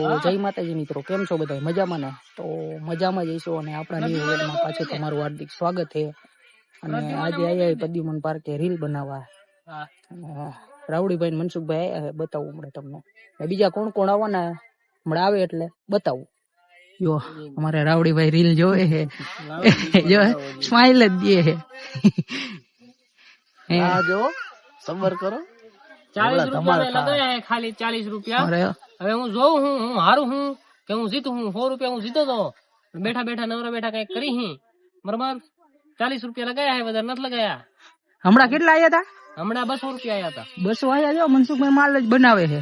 જય માતાજી મિત્રો, કેમ છો બધા? મજામાં ને? તો મજામાં જઈશું અને આપણા ન્યુ વ્લોગમાં પાછું તમારું હાર્દિક સ્વાગત છે. અને આજે આયા પ્રદ્યુમન પાર્કે રીલ બનાવવા. રાવડીભાઈ મનસુખભાઈ આયા છે, બતાવું હમણાં તમને. બીજા કોણ કોણ આવવાના હમણાં આવે એટલે બતાવું. જો અમારે રાવડીભાઈ રીલ જોવે છે, જો સ્માઈલ જ દે છે. જો સબર કરો, 40 રૂપિયા લગાયા હે, ખાલી 40 રૂપિયા. હવે હું જોઉં હું હારું હું કે હું જીતું હું 100 રૂપિયા હું જીતો તો બેઠા બેઠા નવરા બેઠા કઈક કરી હી બરાબર. 40 રૂપિયા લગાયા હે, વધારે નથી લગાયા. હમણાં કેટલા આયા હતા? હમણાં 200 રૂપિયા આયા હતા. 200 આયા. જો મનસુખભાઈ માલ જ બનાવે છે.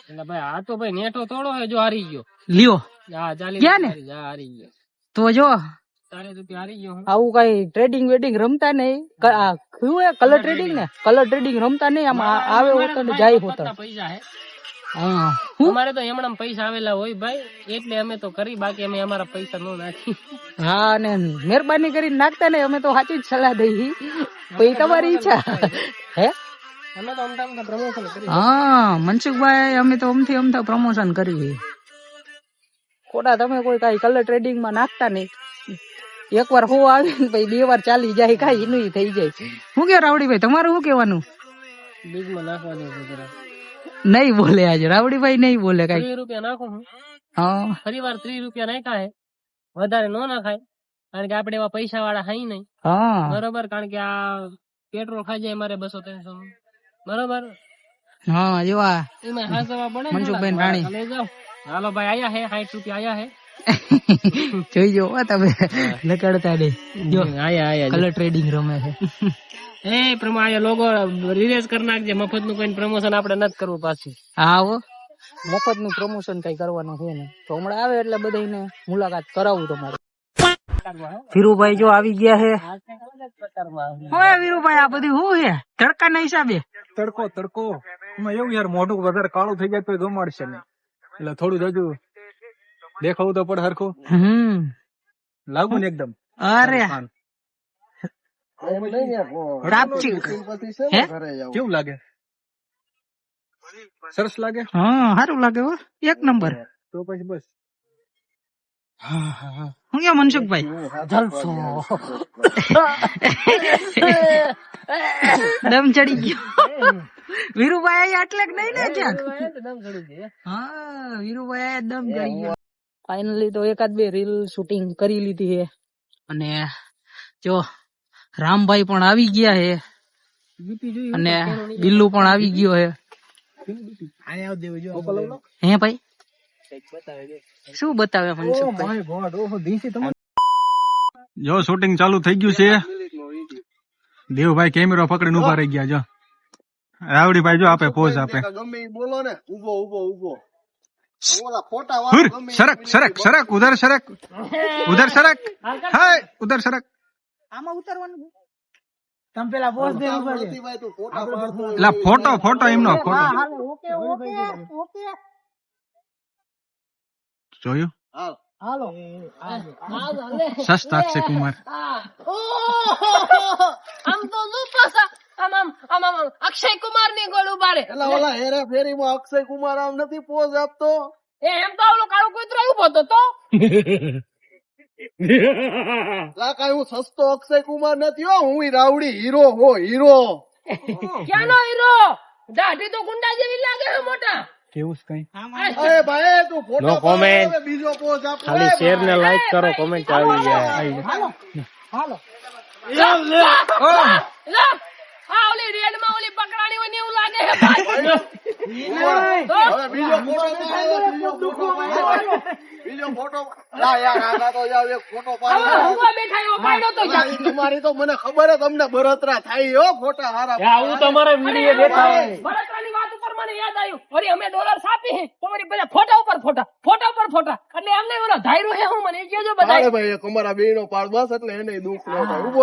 એટલે ભાઈ આ તો ભાઈ નેટો તોડો હે, જો હારી ગયો. લ્યો હા 40 રૂપિયા હારી ગયો. તો જો 40 રૂપિયા હારી ગયો. આવું કઈ ટ્રેડિંગ વેડિંગ રમતા નહીં. કલર ટ્રેડિંગ ને કલર ટ્રેડિંગ રમતા નહીં. આમાં આવે હોતો ને જાય હોતો પૈસા હે. હા, અમારે તો એમણામ પૈસા આવેલા હોય ભાઈ, એટલે અમે તો કરી, બાકી અમે અમારા પૈસા નો નાખી. હા, અને મહેરબાની કરીને નાખતા નહીં. અમે તો સાચી જ સલાહ દઈ, પછી તમારી ઈચ્છા હે. અમે તો અમથા પ્રમોશન કરી. હા મનસુખભાઈ, અમે તો અમથા પ્રમોશન કરી. ખોટા તમે કોઈ કઈ કલર ટ્રેડિંગ માં નાખતા નહીં. એક વાર હો આવે ને પછી 2 વાર ચાલી જાય, કઈ એનું થઈ જાય. શું કે રાવડીભાઈ, તમારું શું કેવાનું? બીજમાં નાખવા દો જરા. નહીં બોલે આજે રાવડીભાઈ, નહીં બોલે કઈ. 30 રૂપિયા નાખો હું. હા, ફરી વાર 30 રૂપિયા નાખ્યા હે, વધારે નો નાખાય, કારણ કે આપડે એવા પૈસા વાળા હાઈ નહીં. હા બરોબર, કારણ કે આ પેટ્રોલ ખાઈ જાય મારે 200-300 બરોબર. હા જેવા એમાં હાસવા પડે. મનસુખભાઈ રાણી લઈ જાઓ. હાલો ભાઈ, આયા હે 60 રૂપિયા આયા હે. જોઈ જો તમે લગાડતા નહીં. જો આયા કલર ટ્રેડિંગ રમે છે. એ પ્રમાણે લોગો રિલીઝ કરી નાખજે. મફત નું કોઈ પ્રમોશન આપડે નથી કરવું પાછું. હા હો, મફત નું પ્રમોશન કઈ કરવાનું છે ને, તો હમણાં આવે એટલે બધાને મુલાકાત કરાવું તમારે. વીરુભાઈ જો આવી ગયા છે. હવે વીરુભાઈ આ બધું શું છે? તડકા ના હિસાબે તડકો એમાં એવું યાર, મોઢું વધારે કાળું થઈ જાય તો જમાડશે ને, એટલે થોડું હજુ દેખાવું તો પડે હરખું. લાગુ ને એકદમ. અરે કેવું લાગે? સરસ લાગે. હા સારું લાગે હો, એક નંબર. તો પછી બસ. હું ક્યાં મનસુખભાઈ જલસો. દમ ચડી ગયો. વીરુભાઈ એટલે જ નહીં ને ક્યાંક. હા વીરુભાઈ દમ ચડી ગયો. ફાઇનલી તો એકાદ 2 રીલ શૂટિંગ કરી લીધી છે. અને જો રામભાઈ પણ આવી ગયા છે, અને બિલ્લુ પણ આવી ગયો છે. હે ભાઈ, શું બતાવે મનસુખભાઈ? જો શૂટિંગ ચાલુ થઈ ગયું છે. દેવભાઈ કેમેરો પકડીને ઉભા રહી ગયા. જો રાવડીભાઈ જો આપે પોઝ આપે. બોલો ને, ઉભો સરક ઉધર સરક હાય ઉધર સરક. આમાં ઉતારવાનું તમે પેલા પોઝ દે ફોટો એમનો જોયું. હાલો અક્ષય કુમાર. આમ તો આમ અક્ષય કુમાર ની ગોળ ઉભારે. ઓલા હેરા ફેરી માં અક્ષય કુમાર આમ નથી પોઝ આપતો. એમ તો આવલો કાળો કૂતરો ઉભો તો લાકા હું સસ્તો અક્ષય કુમાર નથી હો, હું રાવડી હીરો. ક્યાંનો હીરો? દાઢી તો ગુંડા જેવી લાગે છે મોટા. કેવું કઈ? અરે ભાઈ તું ફોટો કોમેન્ટ બીજો પોઝ આપ. ખાલી શેર ને લાઈક કરો, કોમેન્ટ આવી જાય. હાલો આ ઓલી રેડ માં ઓલી પકડાણી હોય ને એવું લાગે છે ભાઈ. હવે બીજો ફોટો લા યાર, આના તો જાવ એક ફોટો ઉભા બેઠા એવો પાડ્યો તો યાર. તમારી તો મને ખબર હે તમને બળતરા થાય હો, ફોટા હારા. આવું તમારે વિડિયો દેખાય. બળતરાની વાત ઉપર મને યાદ આવ્યું, વળી અમે ડોલર છાપી તો વળી બધા ફોટા ઉપર ફોટા એટલે એમને ઓલો ધાયરો હે હું મને કેજો બધા. અરે ભાઈ તમારા બેનો પાડ બસ, એટલે એને દુઃખ ન થાય. ઉભો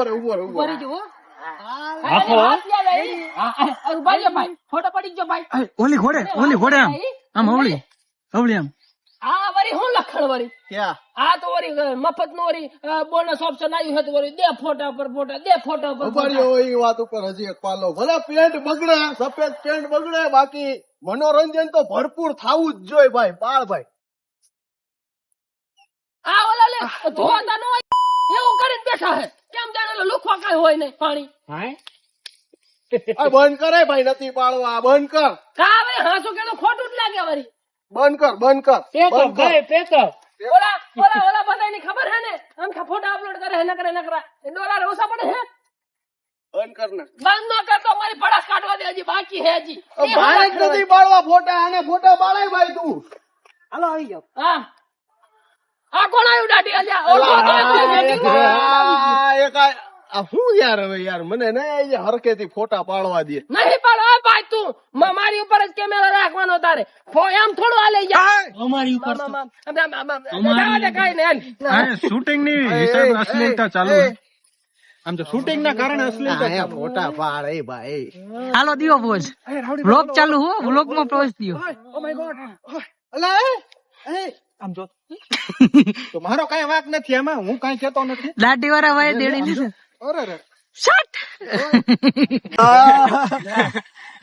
રે જો ફોટો પડી ગયો ભાઈ. ઓલી ઘોડે આમ અવળી આમ. આ વળી હું લખણ વળી ક્યાં? આ તો વળી મફત નું વળી બોનસ ઓપ્શન આવ્યું હતું, વળી દે ફોટા ઉપર ઉપાડ્યો એ વાત ઉપર હજી એક પાલો. ભલે પેન્ટ બગડે, સફેદ પેન્ટ બગડે, બાકી મનોરંજન તો ભરપૂર થવું જ જોઈએ ભાઈ બાળભાઈ. આ ઓલા લે ધોતા નો હોય એવું કરીને બેઠા હે કેમ જાણે લુખવા કઈ હોય નહીં પાણી આ બંધ કરે ભાઈ નથી પાડવા બંધ કર કા હવે હાસુ કે ખોટું જ લાગે વળી બંધ કર બંધ કર ઓલા બધાની ખબર હે ને આમ ફોટા અપલોડ કરે હે ન કરે ડોલર ઓછા પડે હે બંધ કર ને બંધ ન કરતો મારી પડાસ કાઢવા દે હજી બાકી હે હજી મારે જ નથી પાડવા ફોટા આને ફોટા પાડાય ભાઈ તું હાલો આવી જાઓ. હા આ કોણ આવ્યું દાઢી અલ્યા ઓળખો તો આ એક આ શું યાર હવે યાર મને નહીં હરખેથી ફોટા પાડવા દે નહીં પણ આ ભાઈ તું મારી ઉપર જ કેમેરા રાખવાનો તારે એમ થોડું હાલે યાર અમારી ઉપર કઈ નહીં શૂટિંગ ની હિસાબે અશ્લીલતા ચાલુ છે. આમ તો શૂટિંગ ના કારણે અશ્લીલતા આ ફોટા પાડે ભાઈ હાલો દિયો પોઝ. વ્લોગ ચાલુ હો, વ્લોગ માં પોઝ દિયો. અલા આમ જો તો મારો કઈ વાંક નથી એમાં, હું કઈ કેતો નથી. દાઢી વાળા ભાઈ તેડી લીધું. અરે રે શટ.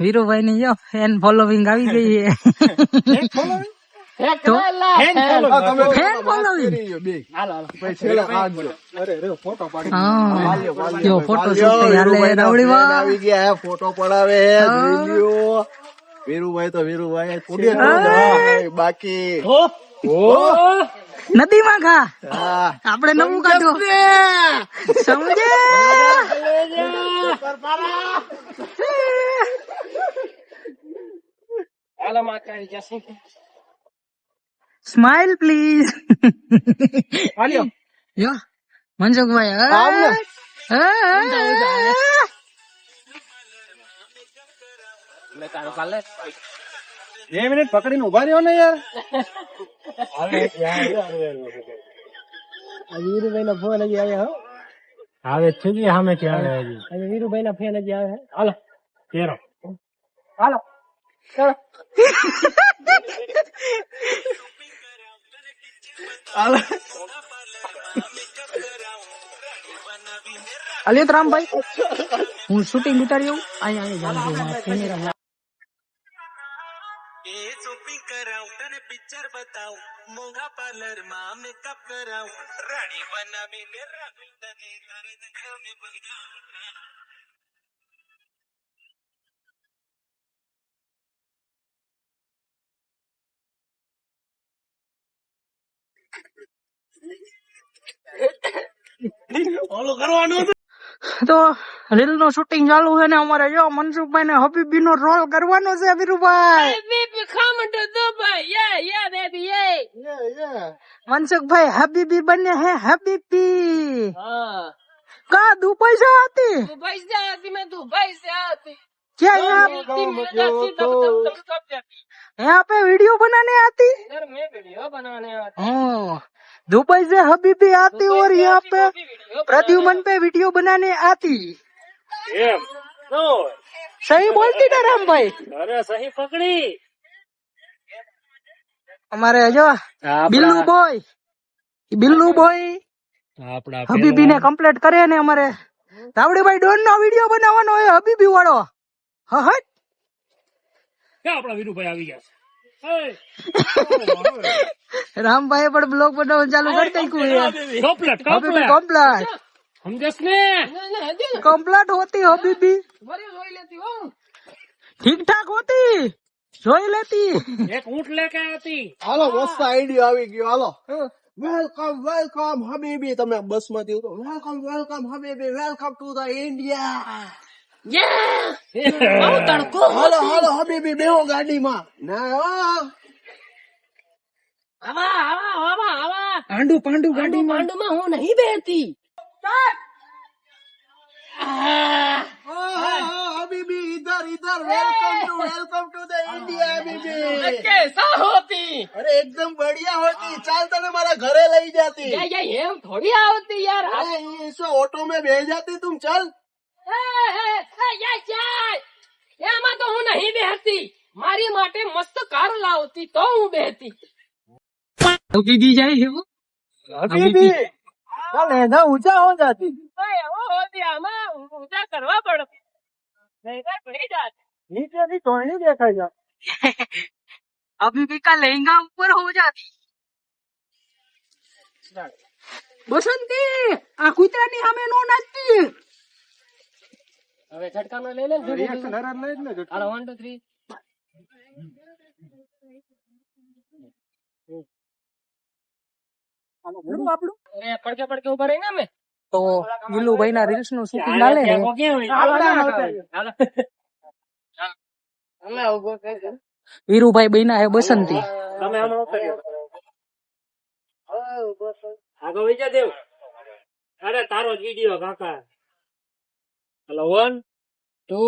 વીરુભાઈ ની જો ફેન ફોલોવિંગ આવી ગઈ છે. તો ફેન ફોલોવિંગ. હા જો ફોટો શૂટ હાલે રાવડી માં આવી ગયા હે ફોટો પડાવે હે વીરુભાઈ તો વીરુભાઈ બાકી નદી માં ખા હા આપડે નવું કાઢો સમજે. Smile please. યો મનસુખભાઈ બે મિનિટ પકડીને ઉભા રહ્યો ને યાર. વીરુભાઈ ના ફોન હજી આવ્યા આવે છે ને સામે કે આવે હવે વીરુભાઈ ના ફેન હજી આવે હાલો કેરો હાલો ચલો અલિયત રામભાઈ હું શૂટિંગ ઉતારી આવું અહીંયા કેમેરા શોપિંગ કરાવું તને પિક્ચર બતાવું મોંઘા પાર્લર માં મેકઅપ કરાવું રાણી બનાવીને રાખું તને તારે દેખાવને બતાવું. તો રીલ નું શૂટિંગ ચાલુ છે ને અમારે જો મનસુખભાઈ ને હબીબી નો રોલ કરવાનો છે Virubhai. Baby, come to Dubai. Yeah, baby, yeah. Mansukhbhai હબીબી બને હે હબીબી. हाँ કા દુબઈ से आती दुबई से आती मैं दुबई से आती क्या यहाँ मिल जाती तब जाती यहाँ पे वीडियो बनाने आती. इधर मैं वीडियो बनाने आती हाँ दुबई से हबीबी आती और यहाँ पे प्रद्युमन पे वीडियो बनाने आती. सही बोलती ना राम भाई. अरे सही पकड़ी અમારે જો બિલ્લુ બોય હબીબી ને કમ્પ્લીટ કરે ને અમારે રાવડીભાઈ ડોન નો વિડીયો બનાવવાનો હોય હબીબી વાળો. હટ આપડા વીરુભાઈ આવી ગયા રામભાઈ પણ બ્લોગ બનાવવાનું ચાલુ કરી નાખ્યું. कम्प्लीट हबीबी कम्प्लीट हम जिसने कम्प्लीट होती हबीबी ठीक ठाक होती જોઈ લેતી. एक ऊँट लेके आती હાલો મસ્ત આઈડિયા આવી ગયો હાલો વેલકમ હબીબી તમે બસ માંથી ઉતરો વેલકમ હબીબી વેલકમ ટુ ધ ઇન્ડિયા બહુ તડકો હાલો હબીબી બેહો ગાડીમાં ના हवा हवा हवा हवा પાંડુ પાંડુ ગાડી पांडु में हूँ नहीं बैठती હબીબી ઇધર વેલકમ ટુ ધ ઇન્ડિયા હબીબી कैसा होती અરે એકદમ બઢિયા હોતી ચાલ તને મારા ઘરે લઈ જાતી ये हम थोड़ी आवती यार अरे इस ऑटो में भेज जाती तुम चल એમાં તો હું નહીં બેહતી મારી માટે મસ્ત કાર લાવતી તો હું બેહતી હબીબી જાય છે वो હબીબી ચાલે ના ઊંચા હો જાતી એવો હોતી આમાં ઊંચા કરવા પડે નહીં પડી જાત નીચેથી તો નહીં દેખાય अभी भी का लहंगा ऊपर हो जाती बसंती आ कूतरानी साમે નો નાચતી હવે છટકાનો લઈ લે ને રિએક્શન હરાર લઈ જ ને જો. હાલો 1 2 3 એ પડકે પડકે ઉભા રહી ને અમે તો ગિલ્લુભાઈ ના રીલ્સ નું શૂટિંગ ચાલે છે વીરુભાઈ બન્યા હે બસંતી તમે આમાં ઉતર્યો આગળ વિજા દેવ અરે તારો જ વિડિયો કાકા હાલો 1 2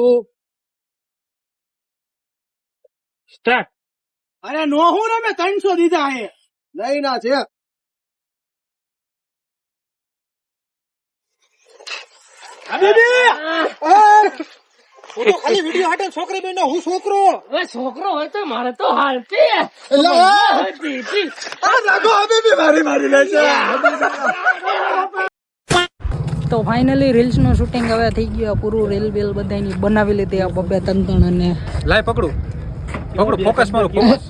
સ્ટાર્ટ અરે નો હું ને મેં 300 દીધા હે નહીં ના છે હું તો ખાલી વિડિયો હાટે છોકરી બેનો હું છોકરો હવે છોકરો હોય તો મારે તો હાલતી રાખો હબીબી મારી લેશે તો ફાઇનલી રીલ્સ નું શૂટિંગ હવે થઈ ગયું પૂરું રીલ બિલ બધાની બનાવી લીધી આ બબે તંતણ અને લાય પકડું ફોકસ મારો ફોકસ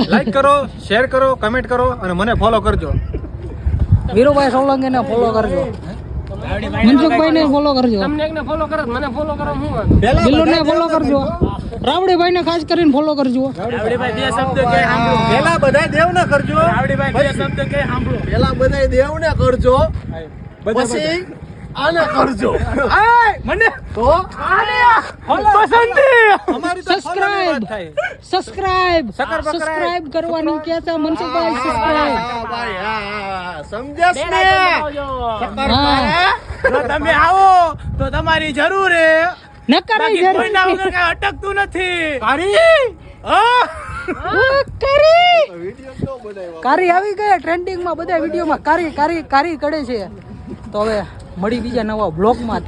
લાઈક કરો શેર કરો કમેન્ટ કરો અને મને ફોલો કરજો વીરુભાઈ સોલંકી ને ફોલો કરજો મનસુખભાઈ ને ફોલો કરજો તમને એકને ફોલો કરો મને ફોલો કરો હું ગિલ્લુ ને ફોલો કરજો રાવડીભાઈ ને ખાસ કરીને ફોલો કરજો રાવડીભાઈ બે શબ્દ કે સાંભળો પેલા બધા દેવ ને કરજો રાવડીભાઈ બે શબ્દ કે સાંભળો પેલા બધા દેવ ને કરજો પછી આને કરજો મને તો અમારી તો સબસ્ક્રાઇબ કરવાની કે છે મનસુખભાઈ સબસ્ક્રાઇબ હા ભાઈ હા સમજ્યા બે ને લાઈક દબાવજો જો તમે આવો તો તમારી જરૂર હે નકર કોઈના વગર કઈ અટકતું નથી કારી આવી ગયા ટ્રેન્ડિંગ માં બધા વિડીયો માં કારી કરે છે તો હવે મળી બીજા નવા બ્લોગ માં